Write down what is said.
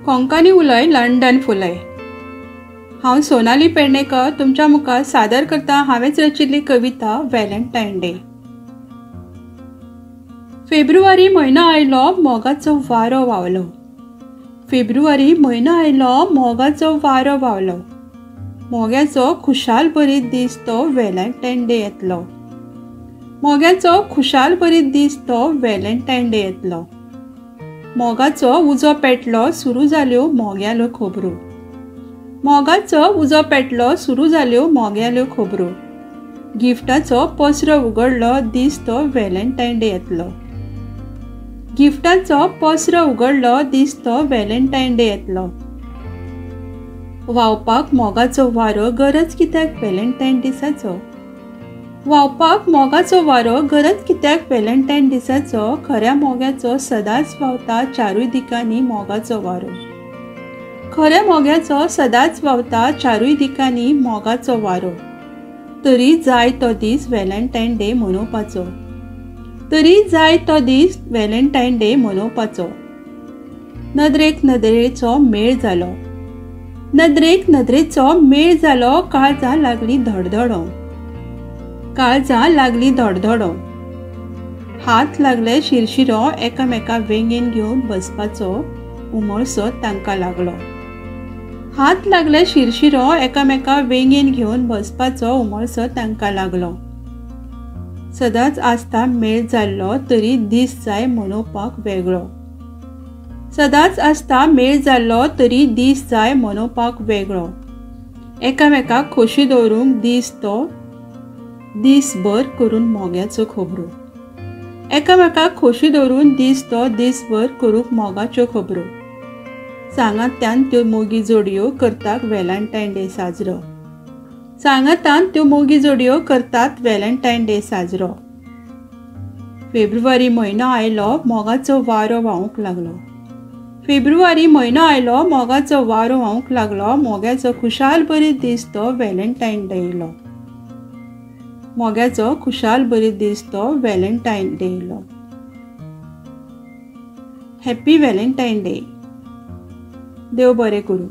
कोंकणी उलय लंडन फुलय। हांव सोनाली पेडणेकर तुमच्या मुखार सादर करता हांवेंच रचिल्ली कविता व्हॅलेंटायन डे। फेब्रुवारी म्हयनो आयलो मोगाचो वारो व्हांवलो। फेब्रुवारी म्हयनो आयलो मोगाचो वारो व्हांवलो। मोग्याचो खुशाल भरीत दीस तो व्हॅलेंटायन डे येतलो। मोग्याचो खुशाल भरीत दीस तो व्हॅलेंटायन डे येतलो। मोगाचो उजो पेटलो सुरू जाल्यो मोग्याल्यो खबरो। मोगाचो उजो पेटलो सुरू जाल्यो मोग्याल्यो खबरो। गिफ्टाचो पसरो उगडलो दीस तो व्हॅलेंटायन डे येतलो। गिफ्टाचो पसरो उगडलो दीस तो व्हॅलेंटायन डे येतलो। व्हांवपाक मोगाचो वारो गरज कित्याक व्हॅलेंटायन दिसाचो। व्हांवपाक मोगाचो वारो गरज कित्याक व्हॅलेंटायन दिसाचो। खऱ्या मोग्याचो सदांच व्हांवता चारूय दिकांनी मोगाचो वारो। खऱ्या मोग्याचो सदांच व्हांवता चारूय दिकांनी मोगाचो वारो। तरी जाय तो दीस व्हॅलेंटायन डे मनोवपाचो। तरी जाय तो दीस व्हॅलेंटायन डे मनोवपाचो। नदरेक नदरेचो मेळ जालो। नदरेक नदरेचो मेळ जालो काळजां लागली धडधडो। काळजां लागली धडधडो। हात लागले शिरशिरो एकामेका वेंगेन घेवन बसपाचो उमळसो तांकां लागलो। हात लागले शिरशिरो एकामेका वेंगेन घेवन बसपाचो उमळसो तांकां लागलो। सदांच आसता मेळ जाल्लो तरी दीस जाय मनोवपाक वेगळो। सदांच आसता मेळ जाल्लो तरी दीस जाय मनोवपाक वेगळो। एकामेकाक खोशी दवरूंक दीस तो दीसभर करून मोग्याच्यो खबरो। एकामेकाक खोशी दवरून दीस तो दीसभर करूंक मोगाच्यो खबरो। सांगातान त्यो मोगी जोडयो करतात व्हॅलेंटायन डे साजरो। सांगातान त्यो मोगी जोडयो करतात व्हॅलेंटायन डे साजरो। फेब्रुवारी म्हयनो आयलो मोगाचो वारो व्हांवूंक लागलो। फेब्रुवारी म्हयनो आयलो मोगाचो वारो व्हांवूंक लागलो। मोग्याचो खुशाल भरीत दीस तो व्हॅलेंटायन डे येयलो। मोग्याचो खुशाल भरीत दीस तो व्हॅलेंटायन डे येयलो। Happy Valentine day. देव बरें करूं।